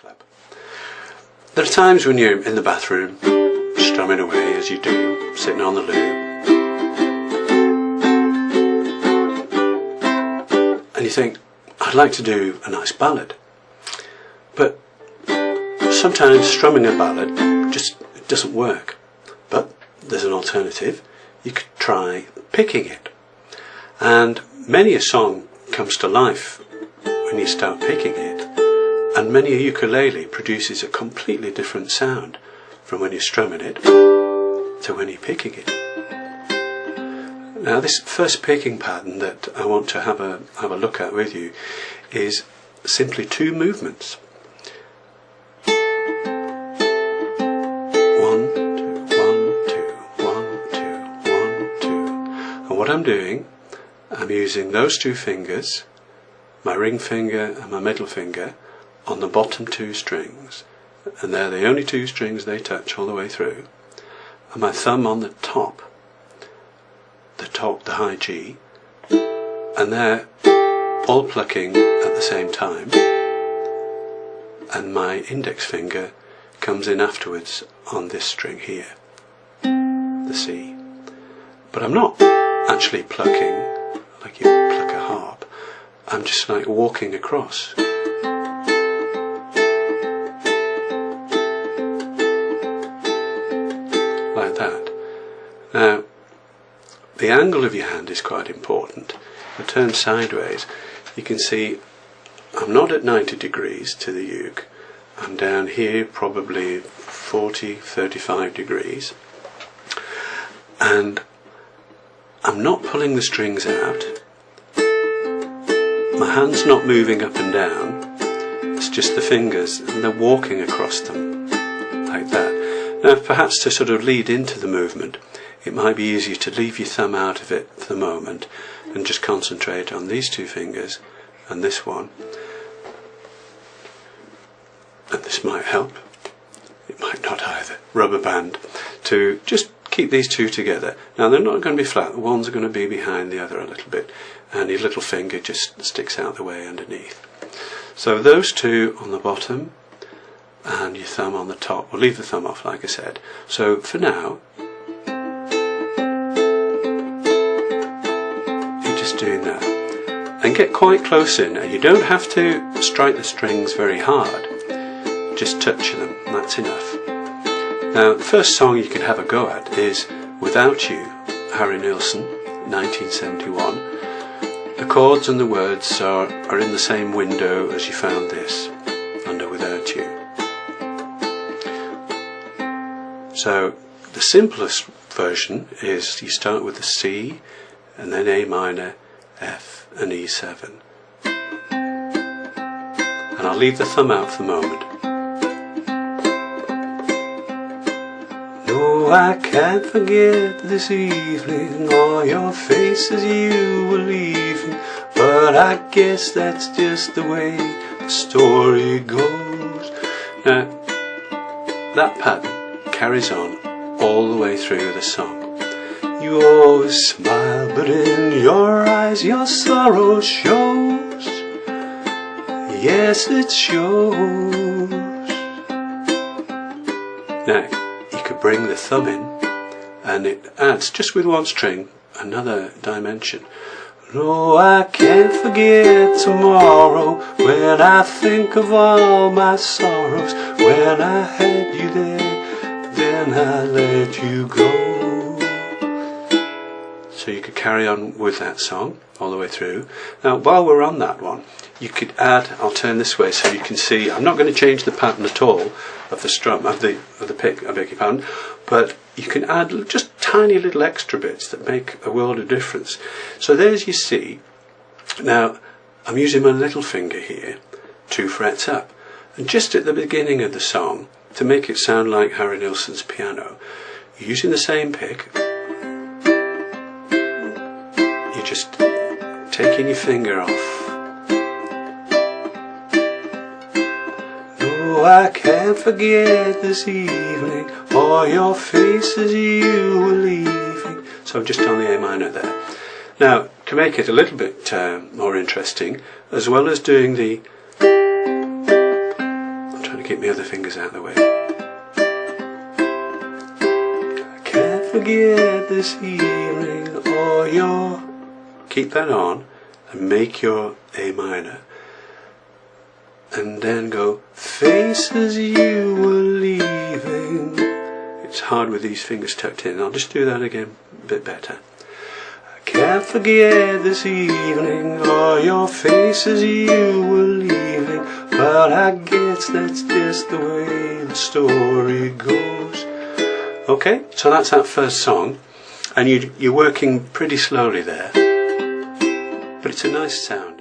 flap. There are times when you're in the bathroom, strumming away as you do, sitting on the loo, and you think, I'd like to do a nice ballad. But sometimes strumming a ballad just doesn't work. But there's an alternative. You could try picking it. And many a song comes to life when you start picking it. And many a ukulele produces a completely different sound from when you're strumming it to when you're picking it. Now this first picking pattern that I want to have a look at with you is simply two movements. 1, 2, 1, 2, 1, 2, 1, 2. And what I'm doing, I'm using those two fingers, my ring finger and my middle finger, on the bottom two strings, and they're the only two strings they touch all the way through, and my thumb on the top, the high G, and they're all plucking at the same time, and my index finger comes in afterwards on this string here, the C. But I'm not actually plucking like you pluck a harp, I'm just like walking across. Like that. Now, the angle of your hand is quite important. If I turn sideways, you can see I'm not at 90 degrees to the uke. I'm down here probably 40, 35 degrees. And I'm not pulling the strings out. My hand's not moving up and down. It's just the fingers, and they're walking across them like that. Now, perhaps to sort of lead into the movement, it might be easier to leave your thumb out of it for the moment and just concentrate on these two fingers and this one. And this might help. It might not either. Rubber band to just keep these two together. Now they're not going to be flat. The one's going to be behind the other a little bit, and your little finger just sticks out the way underneath. So those two on the bottom and your thumb on the top. We'll leave the thumb off, like I said. So for now, you're just doing that. And get quite close in. And you don't have to strike the strings very hard. Just touch them, and that's enough. Now, the first song you can have a go at is Without You, Harry Nilsson, 1971. The chords and the words are in the same window as you found this, under Without You. So, the simplest version is you start with the C, and then A minor, F, and E7. And I'll leave the thumb out for the moment. No, I can't forget this evening, all your face as you were leaving, but I guess that's just the way the story goes. Now, that pattern carries on all the way through the song. You always smile, but in your eyes your sorrow shows. Yes, it shows. Now, you could bring the thumb in, and it adds, just with one string, another dimension. No, I can't forget tomorrow, when I think of all my sorrows. When I had you there, then I let you go. So you could carry on with that song all the way through. Now, while we're on that one, you could add, I'll turn this way so you can see, I'm not going to change the pattern at all of the strum, of the pick, I beg your pardon, but you can add just tiny little extra bits that make a world of difference. So there's your C. Now, I'm using my little finger here, 2 frets up, and just at the beginning of the song, to make it sound like Harry Nilsson's piano, you're using the same pick. You're just taking your finger off. No, I can't forget this evening, all your faces you were leaving. So I'm just on the A minor there. Now, to make it a little bit more interesting, as well as doing the, I'll try Trying to keep my other fingers out of the way. I can't forget this evening or your... Keep that on and make your A minor. And then go, faces you were leaving. It's hard with these fingers tucked in. I'll just do that again a bit better. I can't forget this evening or your faces you were leaving. But I guess that's just the way the story goes. Okay, so that's that first song. And you're working pretty slowly there. But it's a nice sound.